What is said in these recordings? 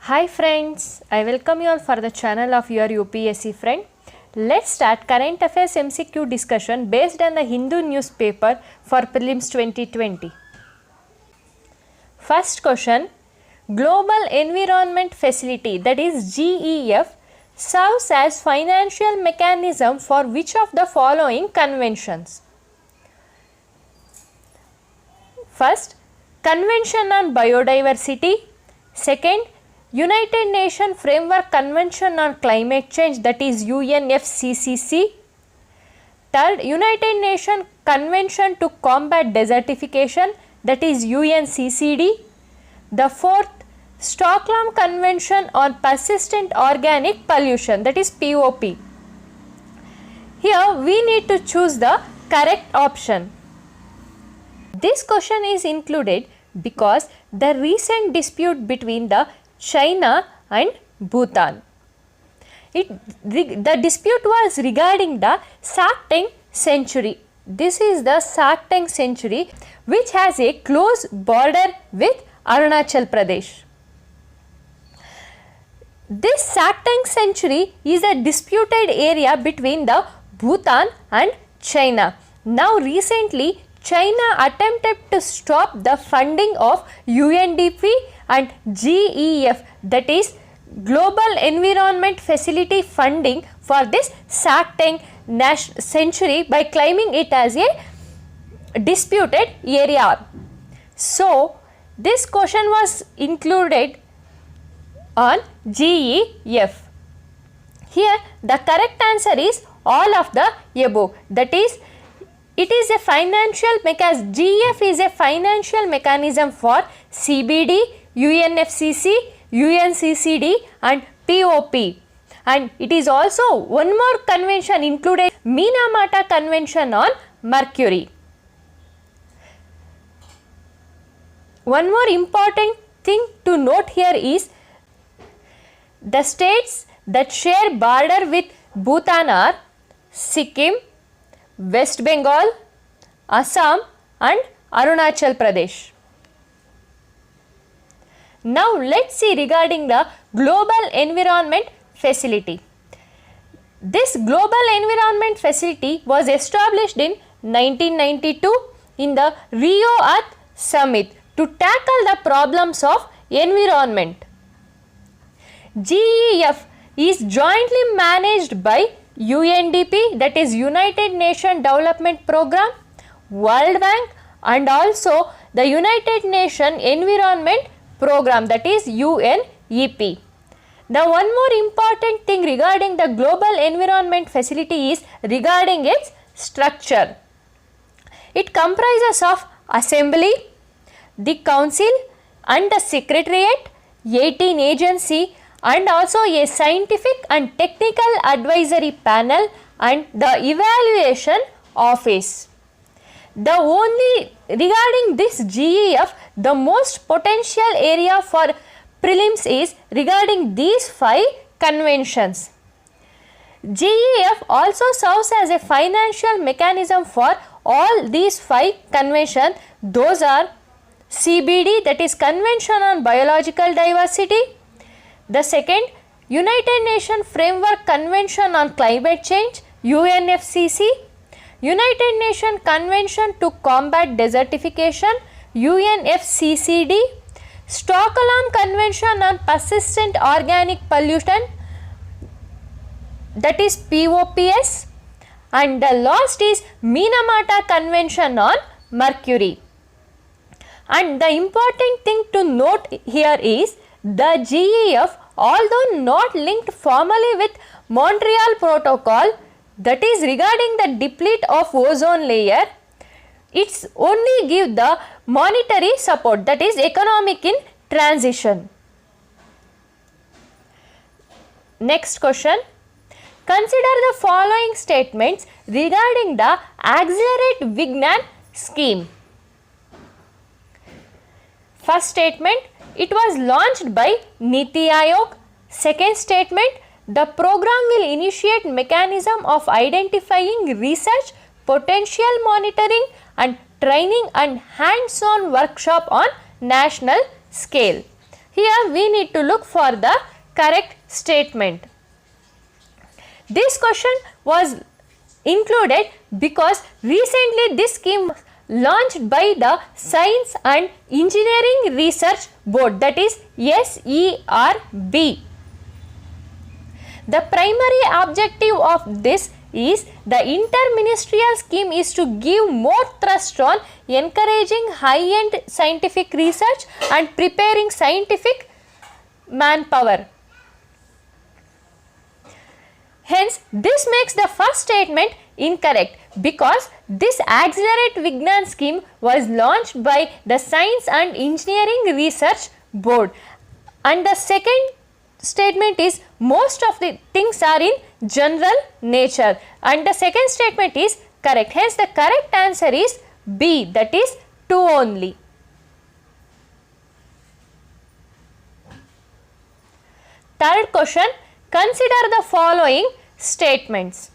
Hi friends, I welcome you all for the channel of your UPSC friend. Let's start current affairs MCQ discussion based on the Hindu newspaper for prelims 2020. First question, Global Environment Facility, that is GEF, serves as financial mechanism for which of the following conventions? First, Convention on Biodiversity. Second, United Nations Framework Convention on Climate Change, that is UNFCCC. Third, United Nations Convention to Combat Desertification, that is UNCCD. The fourth, Stockholm Convention on Persistent Organic Pollution, that is POP. Here we need to choose the correct option. This question is included because the recent dispute between the China and Bhutan. The dispute was regarding the Sakteng Sanctuary. This is the Sakteng Sanctuary which has a close border with Arunachal Pradesh. This Sakteng Sanctuary is a disputed area between the Bhutan and China. Now recently China attempted to stop the funding of UNDP and GEF, that is Global Environment Facility funding for this Sakteng Sanctuary by claiming it as a disputed area. So this question was included on GEF. Here the correct answer is all of the above, that is it is a financial mechanism. GEF is a financial mechanism for CBD, UNFCCC, UNCCD and POP. And it is also one more convention included, Minamata Convention on Mercury. One more important thing to note here is the states that share border with Bhutan are Sikkim, West Bengal, Assam and Arunachal Pradesh. Now let's see regarding the Global Environment Facility. This Global Environment Facility was established in 1992 in the Rio Earth Summit to tackle the problems of environment. GEF is jointly managed by UNDP, that is United Nations Development Program, World Bank and also the United Nations Environment Program, that is UNEP. The one more important thing regarding the Global Environment Facility is regarding its structure. It comprises of Assembly, the Council and the Secretariat, 18 agencies and also a scientific and technical advisory panel and the evaluation office. The only regarding this GEF, the most potential area for prelims is regarding these 5 conventions. GEF also serves as a financial mechanism for all these 5 conventions. Those are CBD, that is Convention on Biological Diversity. The second, United Nations Framework Convention on Climate Change, UNFCCC. United Nations Convention to Combat Desertification, UNFCCD. Stockholm Convention on Persistent Organic Pollution, that is POPS. And the last is Minamata Convention on Mercury. And the important thing to note here is the GEF, although not linked formally with Montreal Protocol, that is regarding the deplete of ozone layer, it's only give the monetary support, that is economic in transition. Next question. Consider the following statements regarding the Accelerate Vignan scheme. First statement, it was launched by Niti Aayog. Second statement, the program will initiate mechanism of identifying research, potential monitoring and training and hands-on workshop on national scale. Here we need to look for the correct statement. This question was included because recently this scheme was launched by the Science and Engineering Research Board, that is SERB. The primary objective of this is the interministerial scheme is to give more thrust on encouraging high-end scientific research and preparing scientific manpower. Hence, this makes the first statement incorrect because this Accelerate Vignan scheme was launched by the Science and Engineering Research Board, and the second statement is most of the things are in general nature, and the second statement is correct. Hence, the correct answer is B, that is 2 only. Third question, consider the following statements.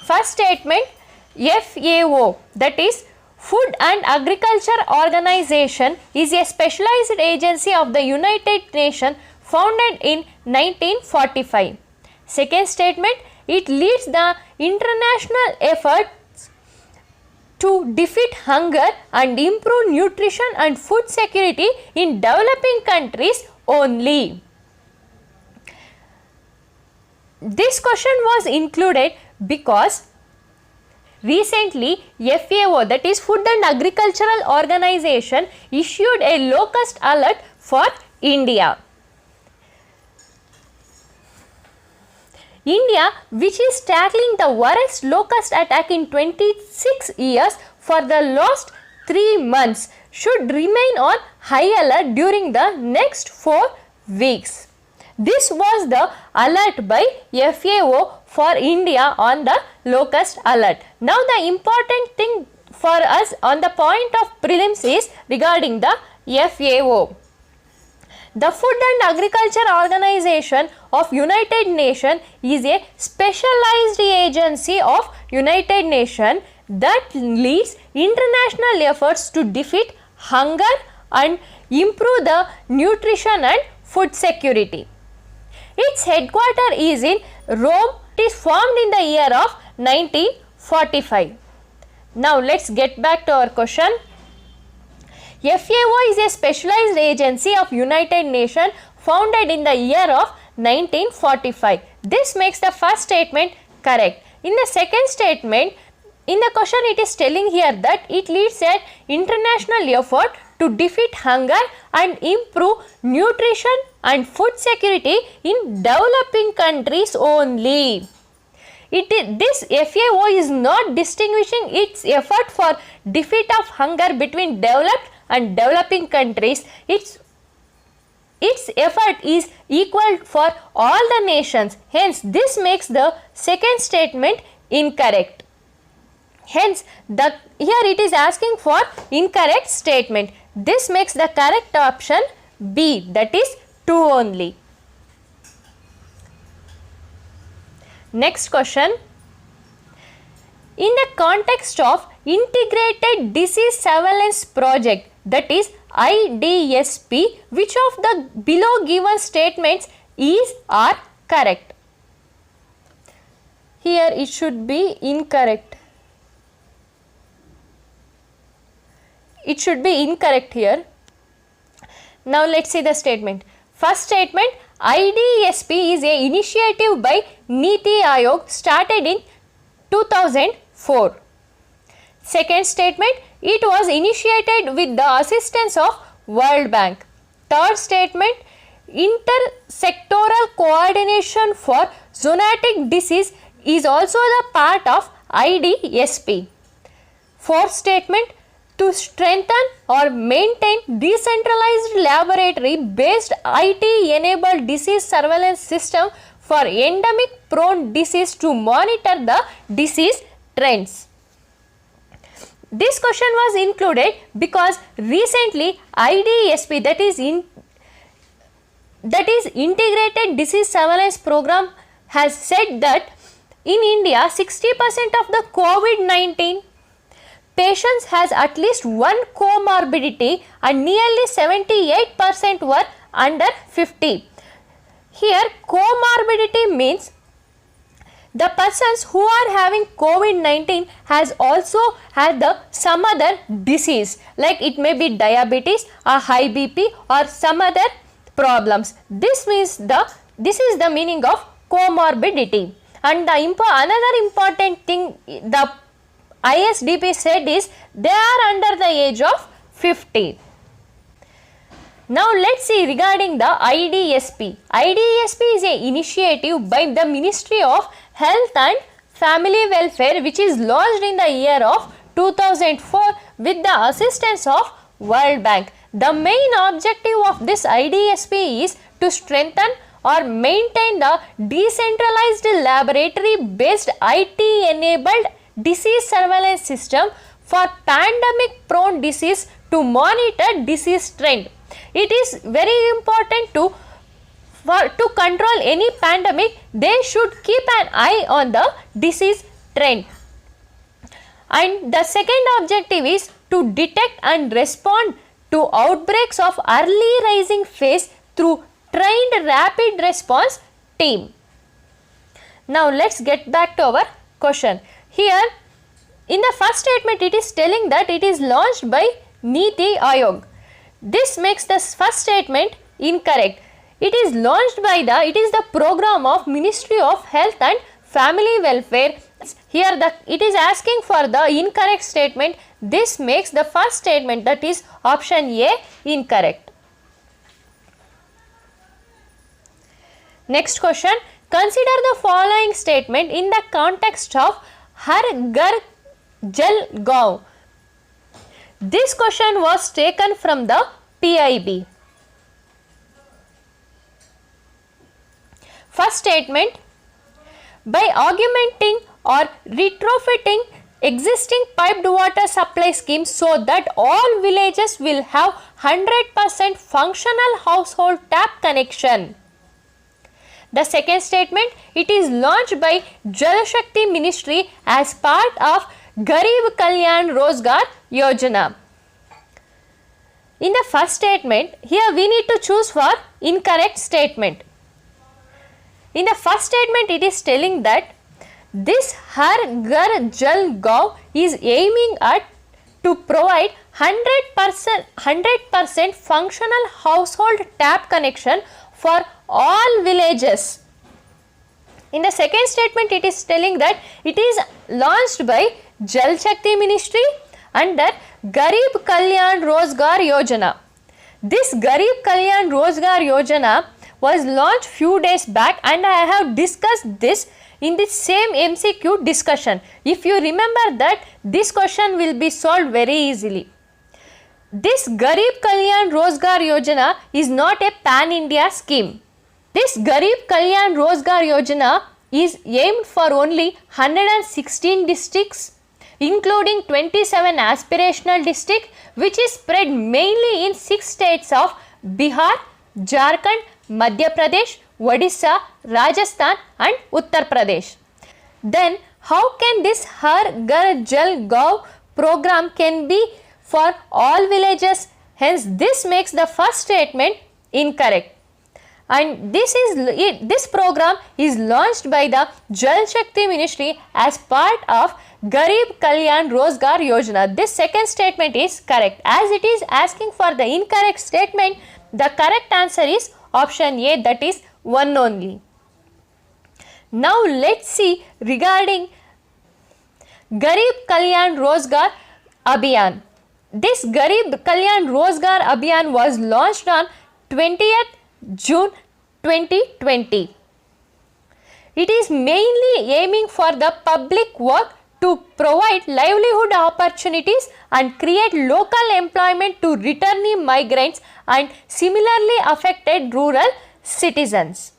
First statement, FAO, that is Food and Agriculture Organization, is a specialized agency of the United Nations founded in 1945. Second statement, it leads the international efforts to defeat hunger and improve nutrition and food security in developing countries only. This question was included because recently FAO, that is Food and Agricultural Organization, issued a locust alert for India. India, which is tackling the worst locust attack in 26 years for the last 3 months, should remain on high alert during the next 4 weeks. This was the alert by FAO for India on the locust alert. Now the important thing for us on the point of prelims is regarding the FAO. The Food and Agriculture Organization of United Nations is a specialized agency of United Nations that leads international efforts to defeat hunger and improve the nutrition and food security. Its headquarters is in Rome. It is formed in the year of 1945. Now let's get back to our question. FAO is a specialized agency of United Nations founded in the year of 1945. This makes the first statement correct. In the second statement, in the question it is telling here that it leads an international effort to defeat hunger and improve nutrition and food security in developing countries only. This FAO is not distinguishing its effort for defeat of hunger between developed and developing countries. Its effort is equal for all the nations. Hence, this makes the second statement incorrect. Hence, here it is asking for incorrect statement. This makes the correct option B, that is 2 only. Next question. In the context of Integrated Disease Surveillance Project, that is IDSP, which of the below given statements is or correct? Here it should be incorrect. It should be incorrect here. Now let's see the statement. First statement, IDSP is a initiative by Niti Aayog started in 2004. Second statement, it was initiated with the assistance of World Bank. Third statement, intersectoral coordination for zoonotic disease is also the part of IDSP. Fourth statement, to strengthen or maintain decentralized laboratory based IT enabled disease surveillance system for endemic prone disease to monitor the disease trends. This question was included because recently IDSP, that is Integrated Disease Surveillance Program, has said that in India 60% of the COVID-19 patients has at least one comorbidity and nearly 78% were under 50. Here comorbidity means the persons who are having COVID-19 has also had some other disease, like it may be diabetes or high BP or some other problems. This is the meaning of comorbidity. And another important thing the ISDP said is they are under the age of 50. Now let's see regarding the IDSP. IDSP is an initiative by the Ministry of Health and Family Welfare which is launched in the year of 2004 with the assistance of World Bank. The main objective of this IDSP is to strengthen or maintain the decentralized laboratory based IT enabled disease surveillance system for pandemic prone disease to monitor disease trend. It is very important to control any pandemic, they should keep an eye on the disease trend. And the second objective is to detect and respond to outbreaks of early rising phase through trained rapid response team. Now let's get back to our question. Here in the first statement it is telling that it is launched by Niti Aayog. This makes the first statement incorrect. It is launched by it is the program of Ministry of Health and Family Welfare. Here it is asking for the incorrect statement. This makes the first statement, that is option A, incorrect. Next question. Consider the following statement in the context of Har Ghar Jal Gaon. This question was taken from the PIB. First statement, by augmenting or retrofitting existing piped water supply schemes so that all villages will have 100% functional household tap connection. The second statement, it is launched by Jal Shakti Ministry as part of Garib Kalyan Rozgar Yojana. In the first statement, here we need to choose for incorrect statement. In the first statement, it is telling that this Har Ghar Jal Gaon is aiming at to provide 100% functional household tap connection for all villages. In the second statement, it is telling that it is launched by Jal Shakti Ministry under Garib Kalyan Rozgar Yojana. This Garib Kalyan Rozgar Yojana was launched few days back and I have discussed this in the same MCQ discussion. If you remember that, this question will be solved very easily. This Garib Kalyan Rozgar Yojana is not a pan-India scheme. This Garib Kalyan Rozgar Yojana is aimed for only 116 districts, including 27 aspirational districts, which is spread mainly in 6 states of Bihar, Jharkhand, Madhya Pradesh, Odisha, Rajasthan and Uttar Pradesh. Then how can this Har Ghar Jal Gaon program can be for all villages? Hence this makes the first statement incorrect. And this program is launched by the Jal Shakti Ministry as part of Garib Kalyan Rozgar Yojana. This second statement is correct. As it is asking for the incorrect statement, the correct answer is option A, that is 1 only. Now let's see regarding Garib Kalyan Rozgar Abhiyan. This Garib Kalyan Rozgar Abhiyan was launched on 20th June 2020. It is mainly aiming for the public work to provide livelihood opportunities and create local employment to returning migrants and similarly affected rural citizens.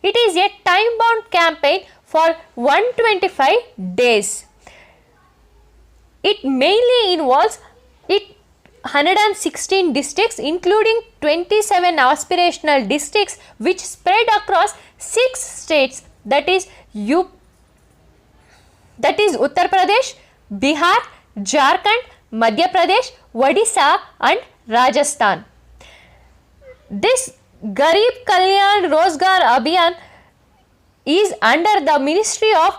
It is a time-bound campaign for 125 days. It mainly involves 116 districts including 27 aspirational districts which spread across 6 states, that is Uttar Pradesh, Bihar, Jharkhand, Madhya Pradesh, Odisha and Rajasthan. This Garib Kalyan Rozgar Abhiyan is under the Ministry of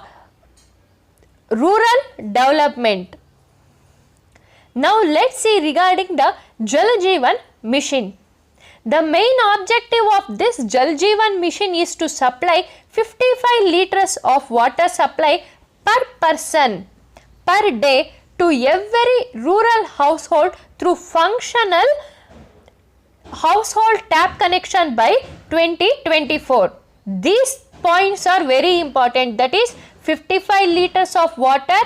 Rural Development. Now let's see regarding the Jal Jeevan Mission. The main objective of this Jal Jeevan Mission is to supply 55 liters of water supply per person per day to every rural household through functional household tap connection by 2024. These points are very important, that is 55 liters of water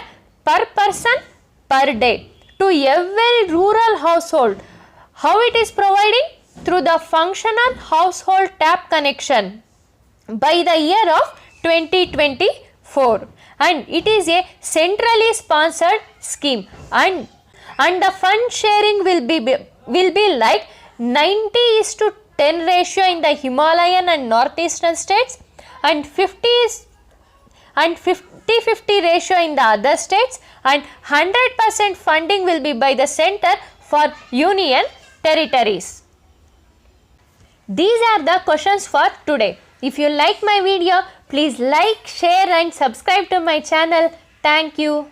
per person per day to every rural household. How it is providing? Through the functional household tap connection by the year of 2024, and it is a centrally sponsored scheme, and the fund sharing will be like 90:10 ratio in the Himalayan and northeastern states, and 50:50 ratio in the other states, and 100% funding will be by the center for union territories. These are the questions for today. If you like my video, please like, share and subscribe to my channel. Thank you.